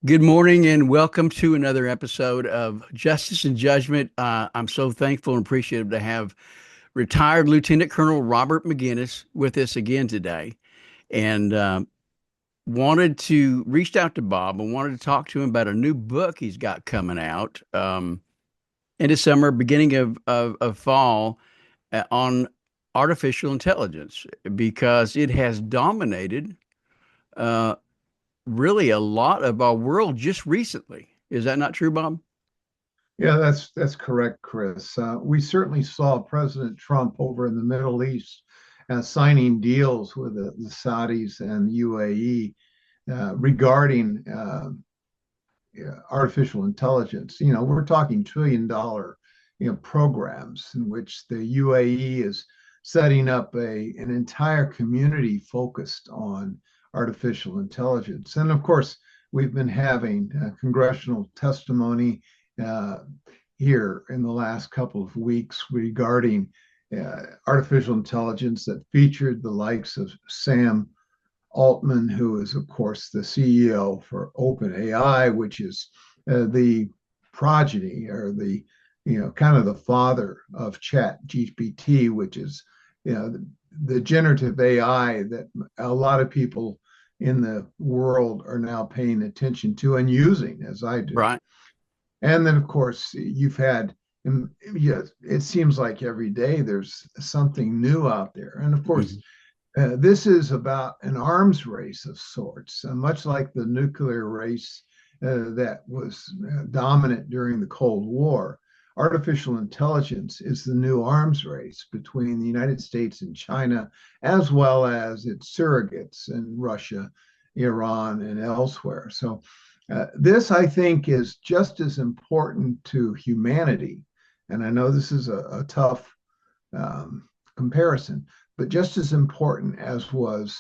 Good morning and welcome to another episode of Justice and Judgment. I'm so thankful and appreciative to have retired Lieutenant Colonel Robert Maginnis with us again today. And wanted to reached out to Bob and wanted to talk to him about a new book he's got coming out in the summer, beginning of fall, on artificial intelligence because it has dominated uh, really a lot of our world just recently. Is that not true, Bob? Yeah, that's correct, Chris. We certainly saw President Trump over in the Middle East signing deals with the Saudis and UAE regarding artificial intelligence. We're talking $1 trillion, programs in which the UAE is setting up an entire community focused on artificial intelligence. And of course, we've been having congressional testimony uh, here in the last couple of weeks regarding artificial intelligence that featured the likes of Sam Altman, who is, of course, the CEO for OpenAI, which is the progeny or kind of the father of Chat GPT, which is, the generative AI that a lot of people in the world are now paying attention to and using, as I do. Right. And then, of course, you've had, yeah, it seems like every day there's something new out there. And of course, Mhm. this is about an arms race of sorts, much like the nuclear race that was dominant during the Cold War. Artificial intelligence is the new arms race between the United States and China, as well as its surrogates in Russia, Iran, and elsewhere. So, this, I think, is just as important to humanity. And I know this is a tough comparison, but just as important as was,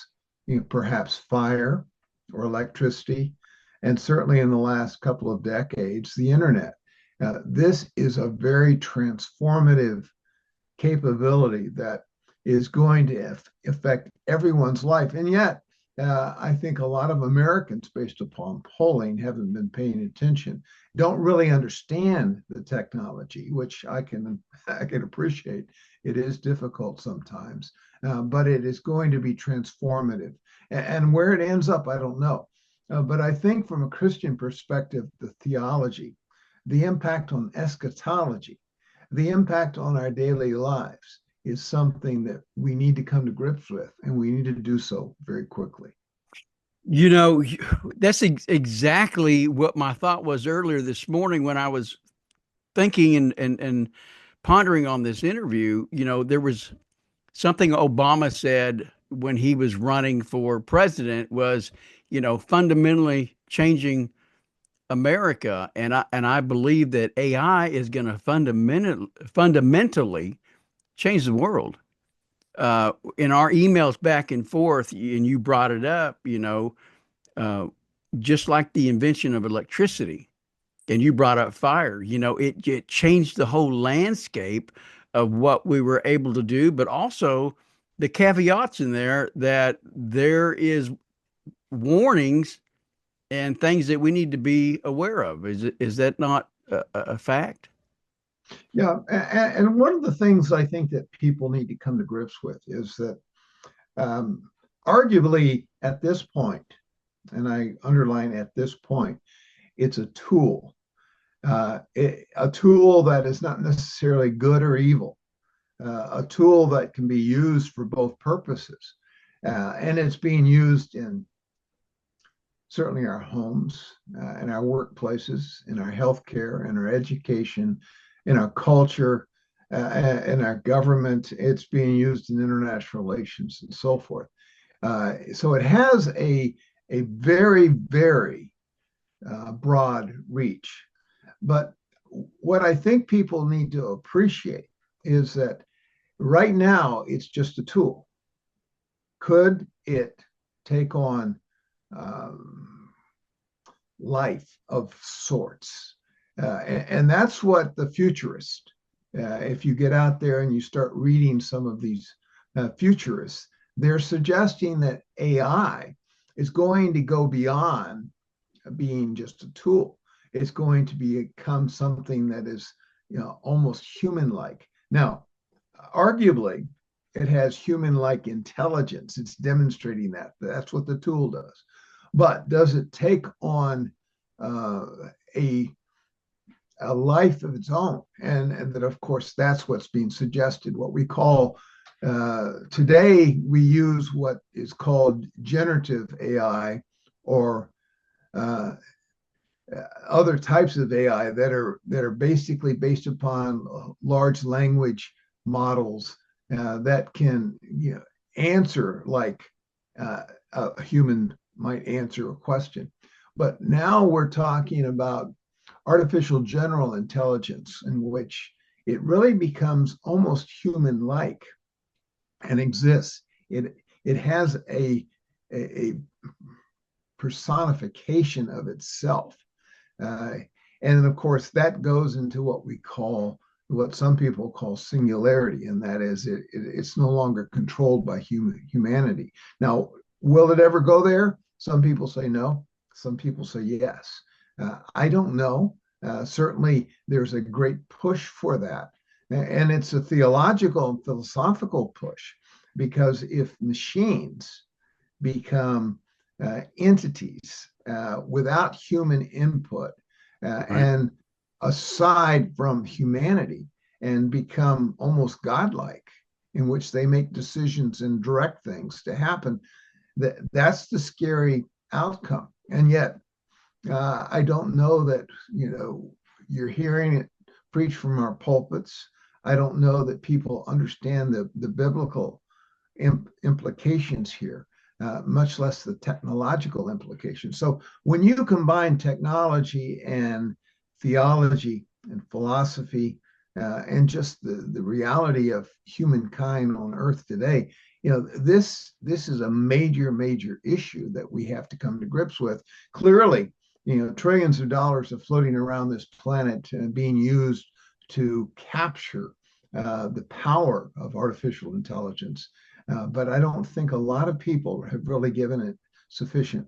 perhaps fire or electricity, and certainly in the last couple of decades, the internet. This is a very transformative capability that is going to affect everyone's life. And yet, I think a lot of Americans, based upon polling, haven't been paying attention, don't really understand the technology, which I can I can appreciate. It is difficult sometimes, but it is going to be transformative. And where it ends up, I don't know. But I think from a Christian perspective, the theology, the impact on eschatology, the impact on our daily lives is something that we need to come to grips with, and we need to do so very quickly. You know, that's exactly what my thought was earlier this morning when I was thinking and pondering on this interview. There was something Obama said when he was running for president was, fundamentally changing America, and I believe that AI is going to fundamentally change the world. In our emails back and forth, and you brought it up, uh, just like the invention of electricity, and you brought up fire, it changed the whole landscape of what we were able to do, but also the caveats in there that there is warnings and things that we need to be aware of. Is that not a fact? Yeah, and one of the things I think that people need to come to grips with is that arguably at this point, and I underline at this point, it's a tool, a tool that is not necessarily good or evil, a tool that can be used for both purposes. And it's being used in certainly our homes, in our workplaces, in our healthcare, in our education, in our culture, in our government. It's being used in international relations and so forth. So it has a very, very broad reach. But what I think people need to appreciate is that right now it's just a tool. Could it take on life of sorts? And that's what the futurists, if you get out there and you start reading some of these futurists, they're suggesting that AI is going to go beyond being just a tool. It's going to become something that is, almost human-like. Now, arguably, it has human-like intelligence. It's demonstrating that. That's what the tool does. But does it take on a life of its own? And that, of course, that's what's being suggested. What we call today, we use what is called generative AI, or other types of AI that are basically based upon large language models that can, answer like a human might answer a question. But now we're talking about artificial general intelligence, in which it really becomes almost human-like and exists. It has a personification of itself. And of course, that goes into what some people call singularity, and that is it's no longer controlled by humanity. Now, will it ever go there? Some people say no. Some people say yes. I don't know. Certainly, there's a great push for that. And it's a theological and philosophical push, because if machines become entities without human input, Right. and aside from humanity, and become almost godlike, in which they make decisions and direct things to happen, that's the scary outcome. And yet, I don't know that, you're hearing it preached from our pulpits. I don't know that people understand the biblical implications here, much less the technological implications. So when you combine technology and theology and philosophy, and just the reality of humankind on Earth today, this is a major issue that we have to come to grips with. Clearly, trillions of dollars are floating around this planet being used to capture the power of artificial intelligence. But I don't think a lot of people have really given it sufficient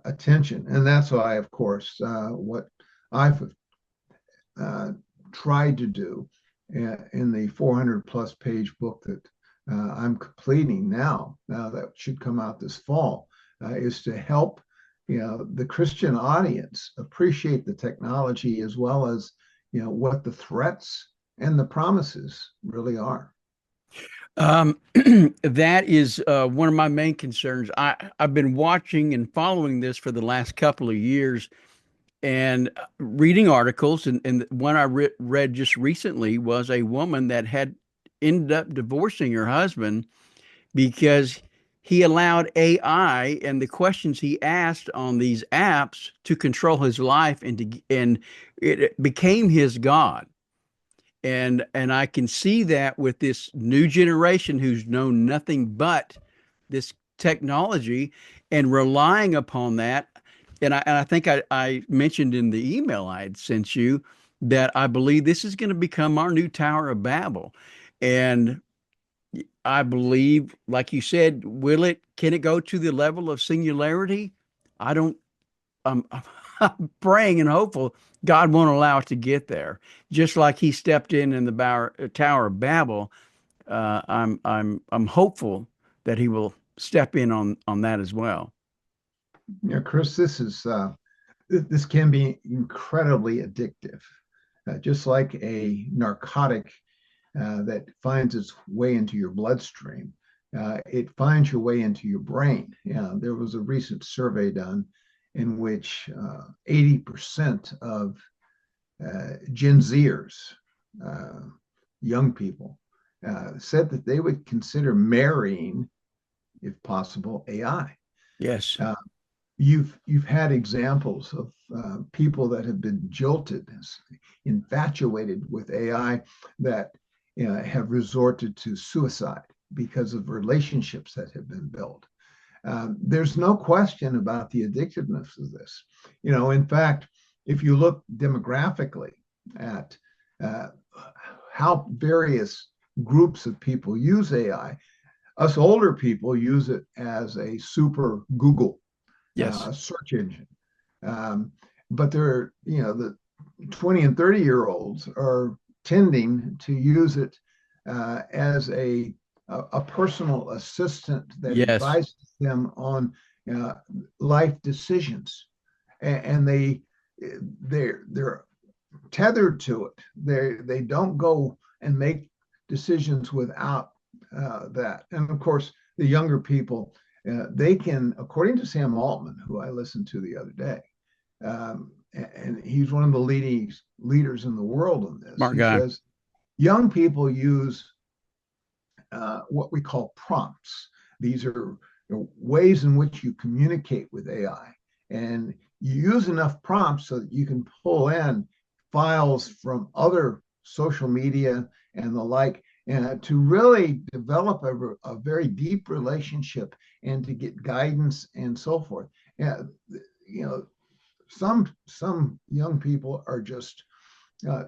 attention. And that's why, of course, what I've tried to do in the 400 plus page book that I'm completing now that should come out this fall, is to help the Christian audience appreciate the technology, as well as what the threats and the promises really are. That is one of my main concerns. I've been watching and following this for the last couple of years, and reading articles. And one I read just recently was a woman that had ended up divorcing her husband because he allowed AI and the questions he asked on these apps to control his life, and it became his god. And I can see that with this new generation who's known nothing but this technology and relying upon that. And I think I mentioned in the email I had sent you that I believe this is going to become our new Tower of Babel. And I believe, like you said, can it go to the level of singularity? I don't, I'm, I'm praying and hopeful God won't allow it to get there. Just like he stepped in the Tower of Babel, I'm hopeful that he will step in on that as well. Chris, this can be incredibly addictive, just like a narcotic that finds its way into your bloodstream. It finds your way into your brain. There was a recent survey done in which 80% of Gen Zers, young people, said that they would consider marrying, if possible, AI. Yes. You've had examples of people that have been jilted, infatuated with AI, that have resorted to suicide because of relationships that have been built. There's no question about the addictiveness of this. In fact, if you look demographically at how various groups of people use AI, us older people use it as a super Google, Yes. search engine. But they're, the 20 and 30-year-olds are tending to use it as a personal assistant that Yes. advises them on uh, life decisions, and they're tethered to it. They don't go and make decisions without that. And of course, the younger people, they can, according to Sam Altman, who I listened to the other day, and he's one of the leaders in the world on this. Smart He guy. says young people use what we call prompts. These are ways in which you communicate with AI, and you use enough prompts so that you can pull in files from other social media and the like, and to really develop a very deep relationship and to get guidance and so forth. Yeah, you know, some young people are just uh,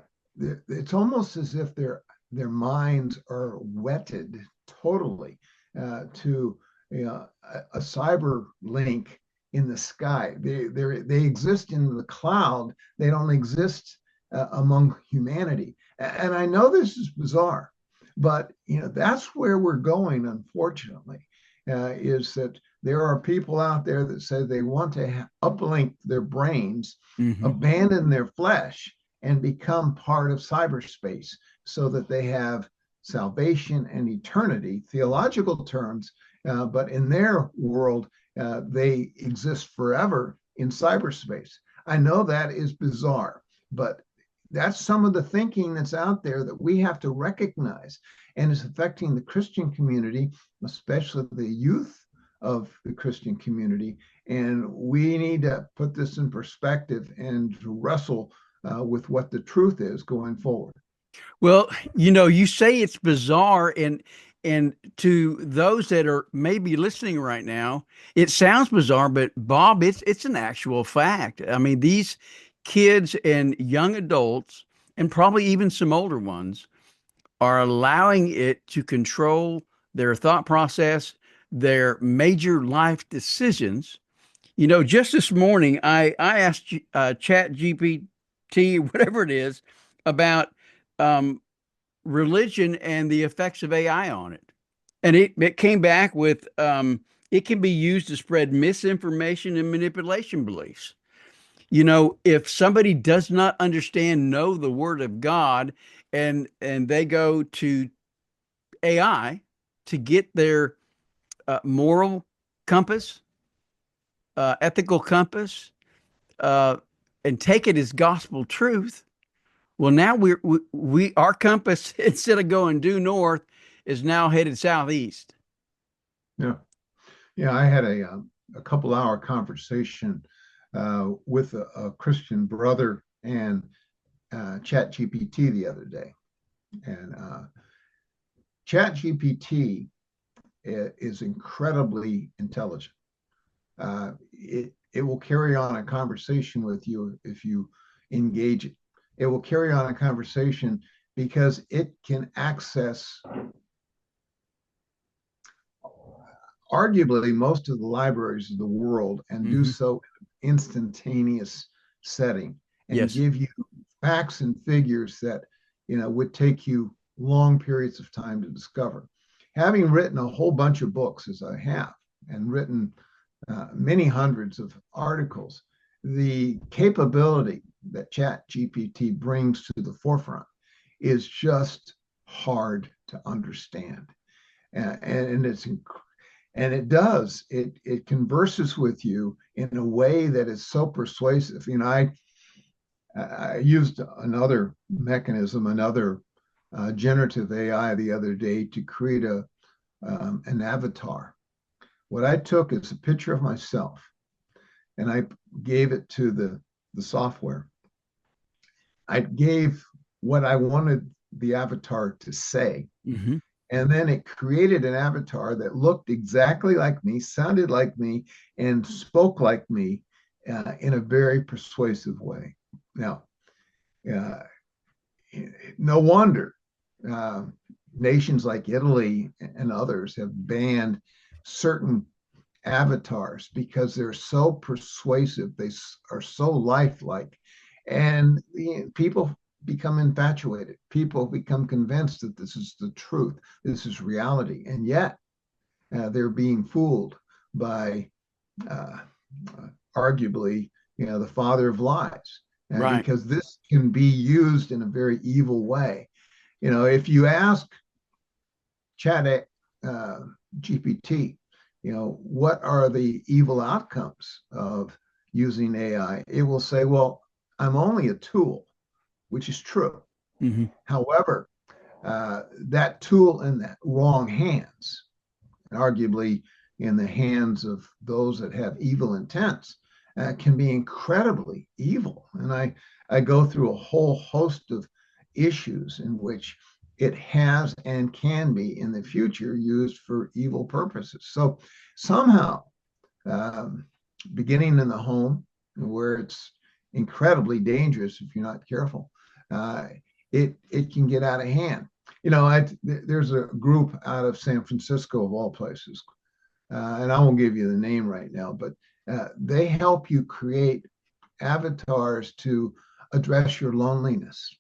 it's almost as if their minds are wetted totally to a cyber link in the sky. They exist in the cloud. They don't exist among humanity. And I know this is bizarre, but that's where we're going. Unfortunately, is that there are people out there that say they want to uplink their brains, Hmm. abandon their flesh, and become part of cyberspace so that they have salvation and eternity, theological terms, but in their world, they exist forever in cyberspace. I know that is bizarre, but that's some of the thinking that's out there that we have to recognize and is affecting the Christian community, especially the youth of the Christian community. And we need to put this in perspective and to wrestle with what the truth is going forward. Well, you say it's bizarre, and to those that are maybe listening right now, it sounds bizarre, but Bob, it's an actual fact. I mean, these kids and young adults, and probably even some older ones, are allowing it to control their thought process, their major life decisions. Just this morning, I asked Chat GPT, whatever it is, about um, religion and the effects of AI on it. And it came back with it can be used to spread misinformation and manipulation beliefs. If somebody does not know the word of God, and they go to AI to get their moral compass, ethical compass, uh, and take it as gospel truth. Well, now our compass, instead of going due north, is now headed southeast. Yeah. Yeah, I had a couple-hour conversation with a Christian brother and Chat GPT the other day. And Chat GPT is incredibly intelligent. It will carry on a conversation with you if you engage it. It will carry on a conversation because it can access arguably most of the libraries of the world and do Hmm. so in an instantaneous setting and Yes. give you facts and figures that would take you long periods of time to discover. Having written a whole bunch of books as I have and written many hundreds of articles, the capability that Chat GPT brings to the forefront is just hard to understand. And it converses with you in a way that is so persuasive. I used another mechanism, another generative AI the other day to create an avatar. What I took is a picture of myself and I gave it to the software. I gave what I wanted the avatar to say. Hmm. And then it created an avatar that looked exactly like me, sounded like me, and spoke like me in a very persuasive way. Now, uh, no wonder uh, nations like Italy and others have banned certain avatars because they're so persuasive. They are so lifelike, and people become infatuated. People become convinced that this is the truth, this is reality, and yet they're being fooled by uh, arguably, the father of lies, Right. because this can be used in a very evil way. If you ask Chat uh, GPT, what are the evil outcomes of using AI? It will say, well, I'm only a tool, which is true. Hmm. However, that tool in the wrong hands, and arguably in the hands of those that have evil intents, can be incredibly evil. And I go through a whole host of issues in which it has and can be in the future used for evil purposes. So somehow, um, beginning in the home, where it's incredibly dangerous if you're not careful, uh, it can get out of hand. There's a group out of San Francisco, of all places, and I won't give you the name right now, but they help you create avatars to address your loneliness.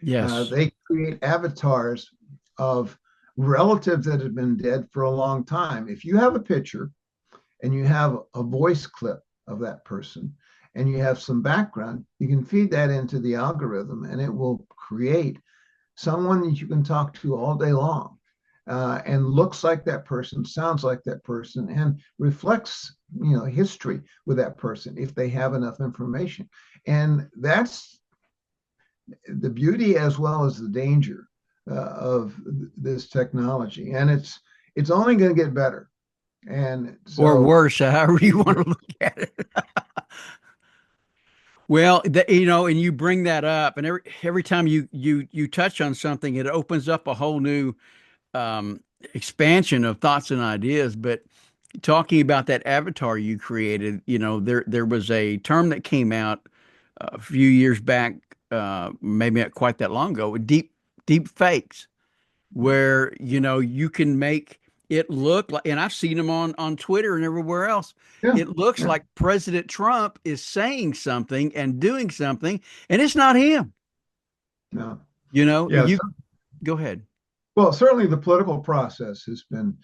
Yes. They create avatars of relatives that have been dead for a long time. If you have a picture and you have a voice clip of that person and you have some background, you can feed that into the algorithm and it will create someone that you can talk to all day long, and looks like that person, sounds like that person, and reflects history with that person if they have enough information. And that's the beauty as well as the danger of this technology. And it's only going to get better. And Or so, worse, however you want to look at it. Well, and you bring that up, and every time you touch on something, it opens up a whole new um, expansion of thoughts and ideas. But talking about that avatar you created, there was a term that came out a few years back, maybe not quite that long ago, deep fakes, where you can make it look like, and I've seen them on Twitter and everywhere else. yeah, It looks yeah, like President Trump is saying something and doing something, and it's not him. no, You yes. go ahead. Well, certainly the political process has been,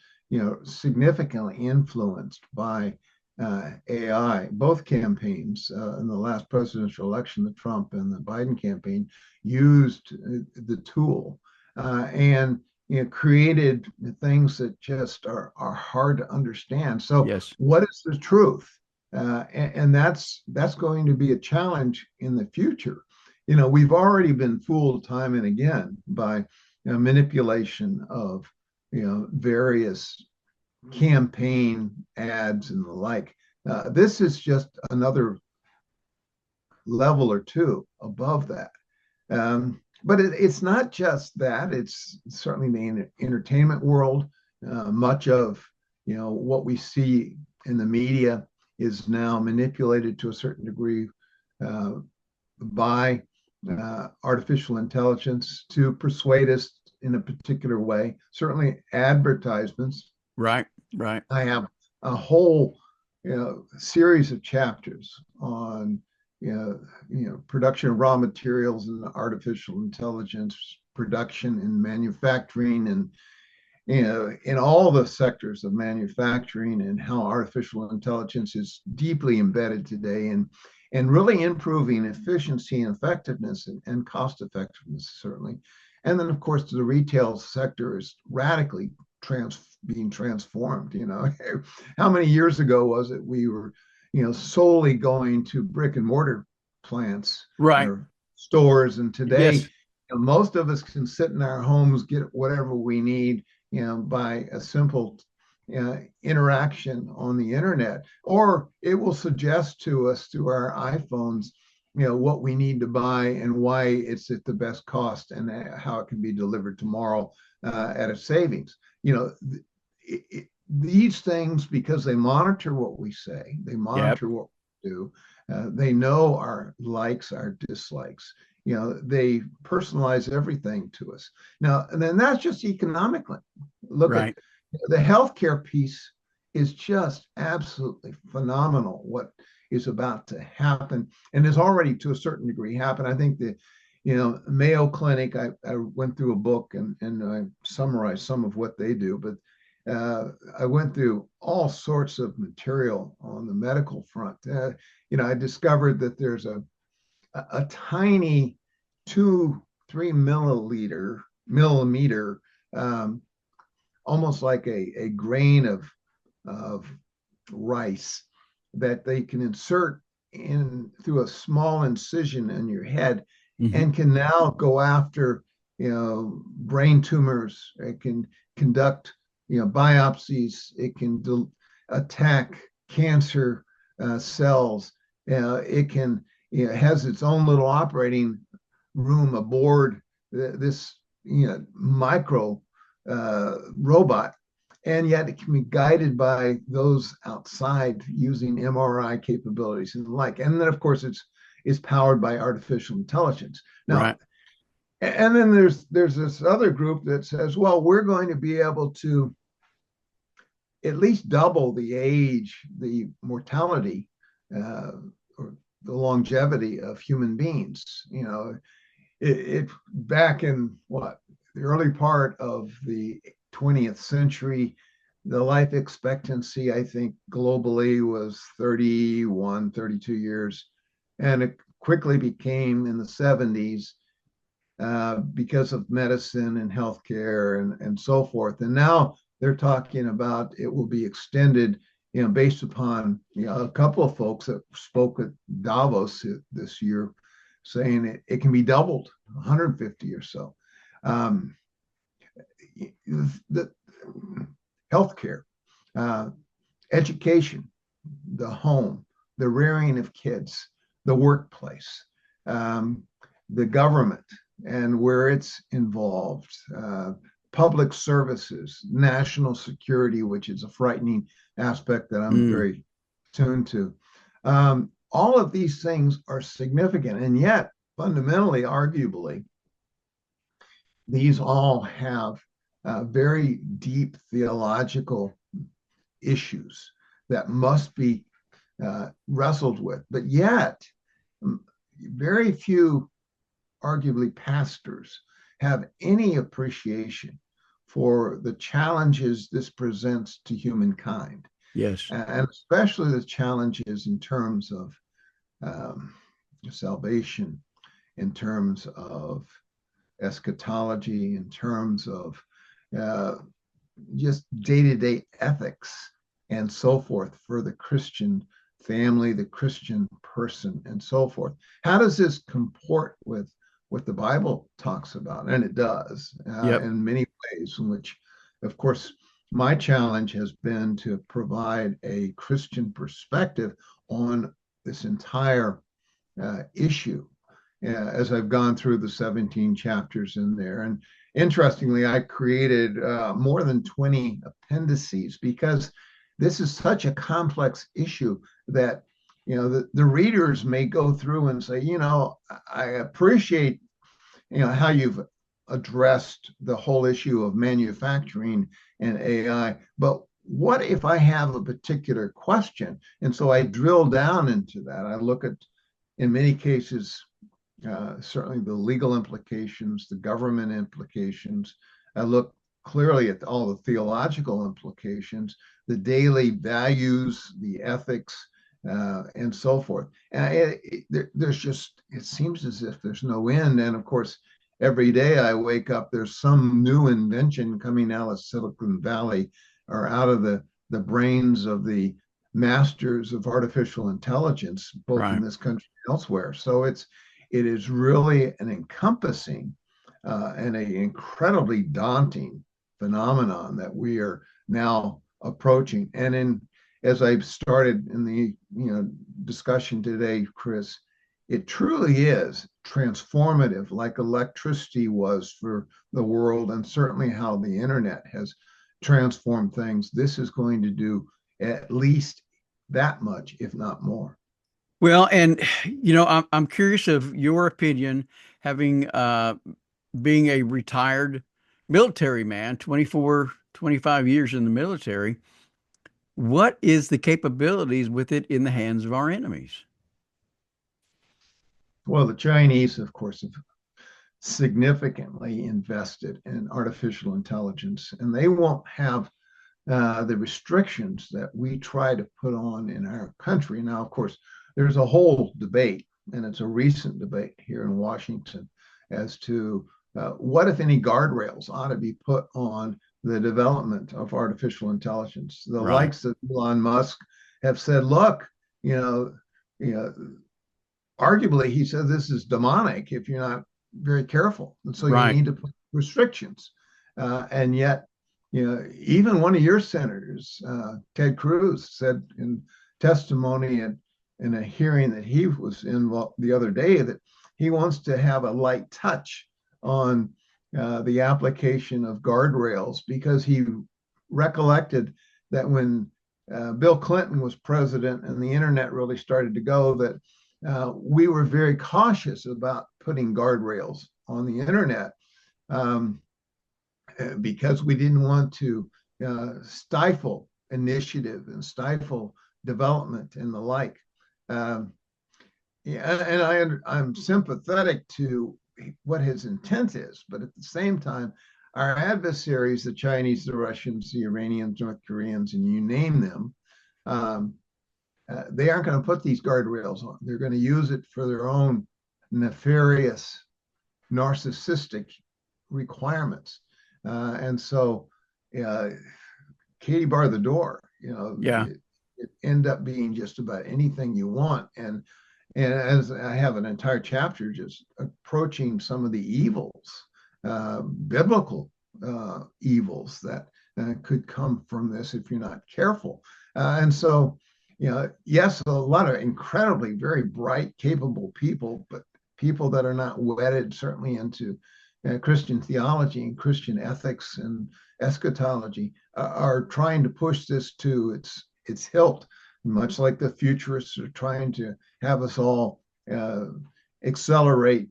significantly influenced by AI. Both campaigns in the last presidential election, the Trump and the Biden campaign, used the tool, and created things that just are hard to understand. So, Yes. what is the truth? And that's going to be a challenge in the future. We've already been fooled time and again by manipulation of various campaign ads and the like. This is just another level or two above that. But it's not just that. It's certainly the entertainment world. Much of what we see in the media is now manipulated to a certain degree uh, by artificial intelligence to persuade us in a particular way. Certainly, advertisements. Right. Right. I have a whole series of chapters on production of raw materials and artificial intelligence production and manufacturing, and in all the sectors of manufacturing, and how artificial intelligence is deeply embedded today and really improving efficiency and effectiveness and cost effectiveness, certainly. And then, of course, the retail sector is radically being transformed. How many years ago was it we were, solely going to brick and mortar plants Right. or stores, and today, Yes. most of us can sit in our homes, get whatever we need, by a simple interaction on the internet, or it will suggest to us through our iPhones, what we need to buy and why it's at the best cost, and how it can be delivered tomorrow at a savings. These things, because they monitor what we say, they Yep. monitor what we do, they know our likes, our dislikes. They personalize everything to us. Now, and then that's just economically. Look at Right. the healthcare piece is just absolutely phenomenal what is about to happen and has already to a certain degree happened. I think the Mayo Clinic, I went through a book and I summarized some of what they do, but I went through all sorts of material on the medical front. I discovered that there's a tiny 2-3 millimeter, um, almost like a grain of rice that they can insert in through a small incision in your head Hmm. and can now go after brain tumors. It can conduct biopsies. It can attack cancer cells. It can has its own little operating room aboard this micro robot, and yet it can be guided by those outside using MRI capabilities and the like. And then, of course, it's powered by artificial intelligence. Now, Right. and then there's this other group that says, well, we're going to be able to at least double the age, the mortality, or the longevity of human beings. It back in the early part of the 20th century, the life expectancy, I think, globally was 31, 32 years. And it quickly became in the 70s because of medicine and healthcare and so forth. And now they're talking about it will be extended, based upon a couple of folks that spoke at Davos this year, saying it can be doubled, 150 or so. Um, the healthcare, uh, education, the home, the rearing of kids, the workplace, um, the government, and where it's involved, public services, national security, which is a frightening aspect that I'm Mm. very tuned to. All of these things are significant, and yet fundamentally, arguably, these all have very deep theological issues that must be wrestled with. But yet, very few, arguably, pastors have any appreciation for the challenges this presents to humankind, Yes. and especially the challenges in terms of um, salvation, in terms of eschatology, in terms of uh, just day-to-day ethics and so forth for the Christian family, the Christian person, and so forth. How does this comport with what the Bible talks about? And it does Yep. in many ways, in which, of course, my challenge has been to provide a Christian perspective on this entire issue as I've gone through the 17 chapters in there. And interestingly, I created more than 20 appendices because this is such a complex issue that the readers may go through and say, I appreciate how you've addressed the whole issue of manufacturing and AI, but what if I have a particular question? And so I drill down into that. I look at, in many cases, certainly the legal implications, the government implications. I look clearly at all the theological implications, the daily values, the ethics, and so forth. And there's just, it seems as if there's no end. And of course, every day I wake up, there's some new invention coming out of Silicon Valley or out of the brains of the masters of artificial intelligence, both in Right. this country and elsewhere. So it is really an encompassing and an incredibly daunting phenomenon that we are now approaching. And as I've started in the discussion today, Chris, it truly is transformative, like electricity was for the world, and certainly how the internet has transformed things. This is going to do at least that much, if not more. Well, and I'm curious of your opinion, having being a retired military man, 24, 25 years in the military. what is the capabilities with it in the hands of our enemies? Well, the Chinese, of course, have significantly invested in artificial intelligence, and they won't have the restrictions that we try to put on in our country. Now, of course, there's a whole debate, and it's a recent debate here in Washington as to what, if any, guardrails ought to be put on the development of artificial intelligence. The Right. likes of Elon Musk have said, look, you know, you know, arguably, he said this is demonic if you're not very careful. And so you Right. need to put restrictions. And yet, even one of your senators, Ted Cruz, said in testimony in a hearing that he was in the other day that he wants to have a light touch on the application of guardrails because he recollected that when Bill Clinton was president and the internet really started to go, that we were very cautious about putting guardrails on the internet um, because we didn't want to stifle initiative and stifle development and the like. Um, yeah, and I'm sympathetic to what his intent is, but at the same time, our adversaries, the Chinese, the Russians, the Iranians, North Koreans, and you name them, um, they aren't going to put these guardrails on. They're going to use it for their own nefarious, narcissistic requirements. And so, Katie bar the door. Yeah. It end up being just about anything you want. And as I have an entire chapter just approaching some of the evils, biblical evils that could come from this if you're not careful. And so, yes, a lot of incredibly very bright, capable people, but people that are not wedded certainly into Christian theology and Christian ethics and eschatology are trying to push this to its hilt, much like the futurists are trying to have us all accelerate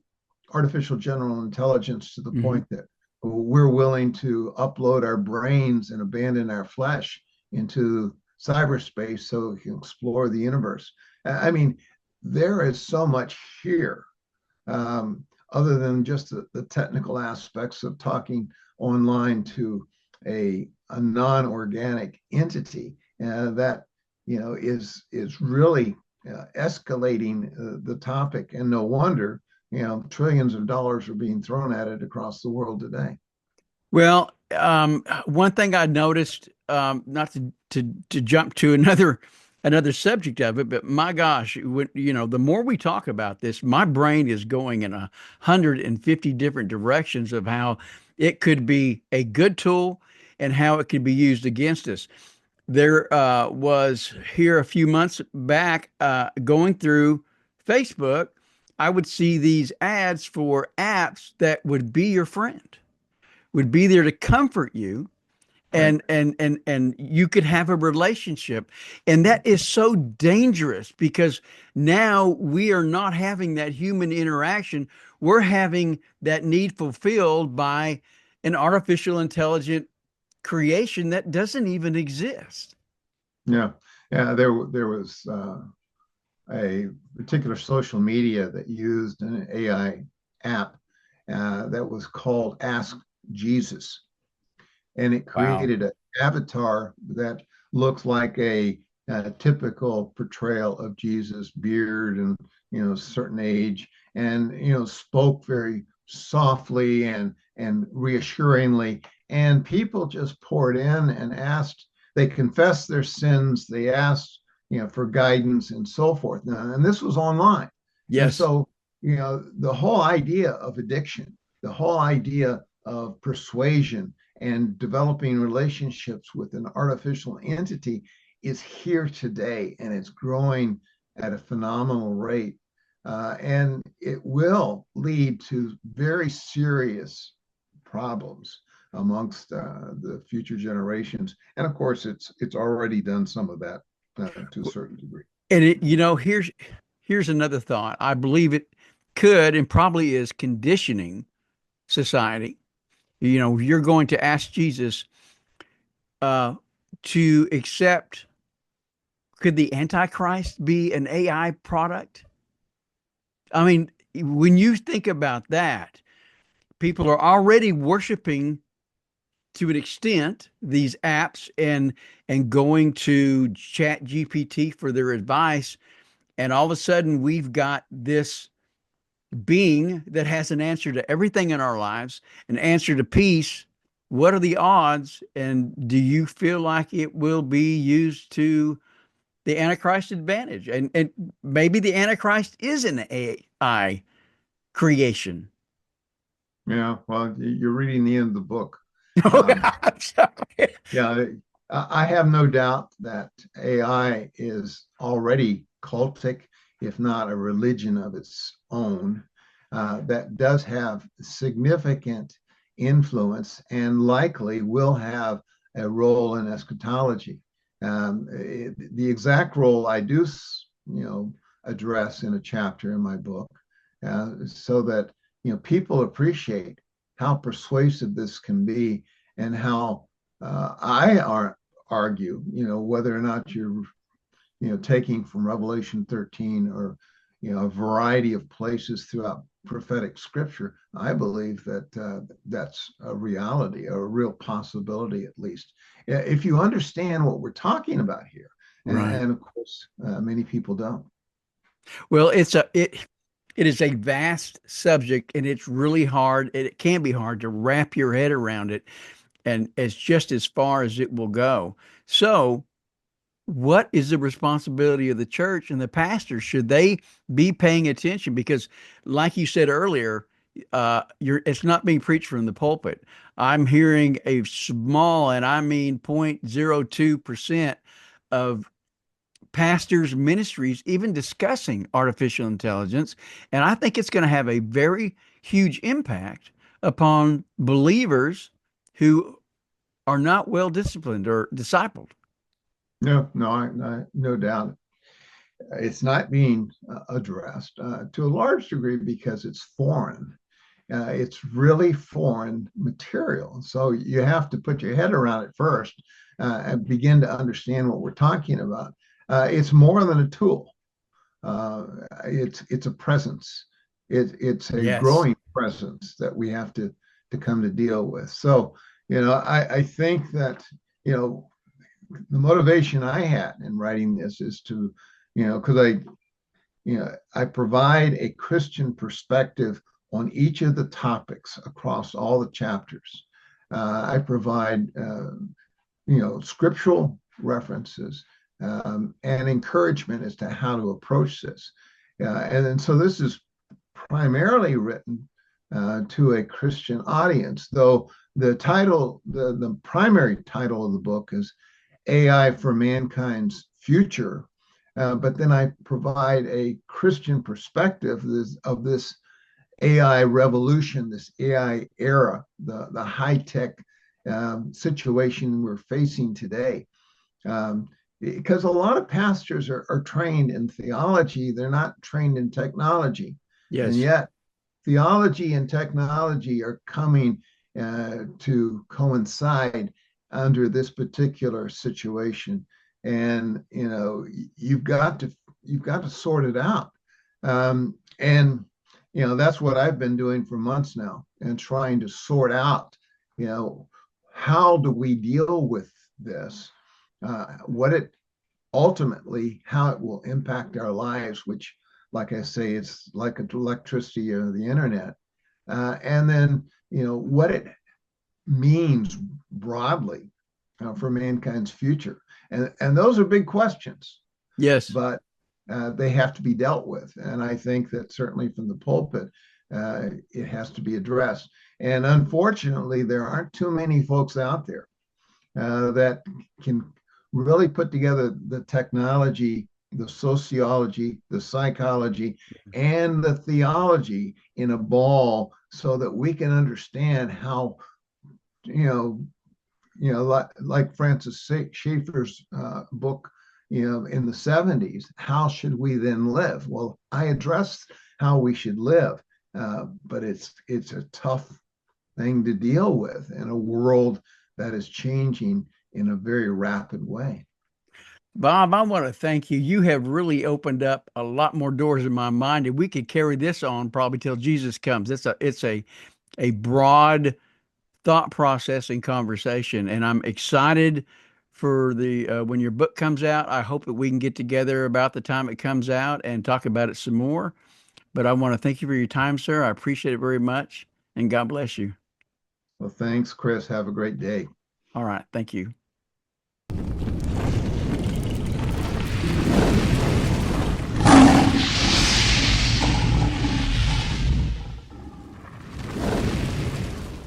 artificial general intelligence to the Mm-hmm. point that we're willing to upload our brains and abandon our flesh into cyberspace so we can explore the universe. I mean, there is so much here, other than just the technical aspects of talking online to a non-organic entity that is really escalating the topic, and no wonder trillions of dollars are being thrown at it across the world today. Well, one thing I noticed, not to jump to another subject of it, but my gosh, the more we talk about this, my brain is going in 150 different directions of how it could be a good tool and how it could be used against us. There was here a few months back, going through Facebook, I would see these ads for apps that would be your friend, would be there to comfort you, Right. and you could have a relationship. And that is so dangerous because now we are not having that human interaction. We're having that need fulfilled by an artificial intelligent creation that doesn't even exist. Yeah. Yeah. There was a particular social media that used an AI app that was called Ask Jesus, and it Wow. created an avatar that looked like a typical portrayal of Jesus, beard and certain age, and spoke very softly and reassuringly, and people just poured in and asked. They confessed their sins. They asked for guidance and so forth. Now, and this was online, and Yes. so the whole idea of addiction, the whole idea of persuasion and developing relationships with an artificial entity is here today, and it's growing at a phenomenal rate. And it will lead to very serious problems amongst the future generations. And of course, it's already done some of that to a certain degree. And here's another thought. I believe it could and probably is conditioning society. You're going to ask Jesus uh, to accept Could the Antichrist be an AI product? I mean, when you think about that, people are already worshiping to an extent these apps and going to chat GPT for their advice, and all of a sudden we've got this being that has an answer to everything in our lives, an answer to peace. What are the odds, and do you feel like it will be used to the Antichrist advantage? And maybe the Antichrist is an AI creation. Yeah, well, you're reading the end of the book. Oh, Um, I'm sorry. yeah, I have no doubt that AI is already cultic, if not a religion of its own, that does have significant influence and likely will have a role in eschatology. The exact role I do, address in a chapter in my book, so that people appreciate how persuasive this can be and how argue, whether or not you're, taking from Revelation 13 or, a variety of places throughout prophetic scripture. I believe that that's a reality, a real possibility, at least, if you understand what we're talking about here. Right. And of course, many people don't. Well, it is a vast subject, and it's really hard. It can be hard to wrap your head around it, and it's just as far as it will go. So, what is the responsibility of the church and the pastors? Should they be paying attention? Because, like you said earlier, it's not being preached from the pulpit. I'm hearing a small, and I mean 0.02% of pastors' ministries even discussing artificial intelligence. And I think it's going to have a very huge impact upon believers who are not well disciplined or discipled. No doubt. It's not being addressed to a large degree because it's foreign. It's really foreign material. So you have to put your head around it first and begin to understand what we're talking about. It's more than a tool. It's a presence. It's a Yes. growing presence that we have to come to deal with. So I think that the motivation I had in writing this is to, because I provide a Christian perspective on each of the topics across all the chapters. I provide, scriptural references and encouragement as to how to approach this. And so this is primarily written to a Christian audience, though the primary title of the book is AI for Mankind's Future. But then I provide a Christian perspective of this AI revolution, this AI era, the high tech situation we're facing today. Because a lot of pastors are trained in theology, they're not trained in technology. And Yes. yet, theology and technology are coming to coincide under this particular situation, and you've got to sort it out. And that's what I've been doing for months now, and trying to sort out, how do we deal with this, what it ultimately, how it will impact our lives, which, like I say, it's like electricity or the internet. And then, what it means broadly for mankind's future. And those are big questions, Yes. but they have to be dealt with. And I think that certainly from the pulpit, it has to be addressed. And unfortunately, there aren't too many folks out there that can really put together the technology, the sociology, the psychology, and the theology in a ball so that we can understand how, like Francis Schaeffer's book, in the 70s, how should we then live? Well, I address how we should live, but it's a tough thing to deal with in a world that is changing in a very rapid way. Bob, I want to thank you. You have really opened up a lot more doors in my mind, and we could carry this on probably till Jesus comes. It's a broad thought process and conversation, and I'm excited for the when your book comes out. I hope that we can get together about the time it comes out and talk about it some more. But I want to thank you for your time, sir. I appreciate it very much, and God bless you. Well, thanks, Chris. Have a great day. All right, thank you.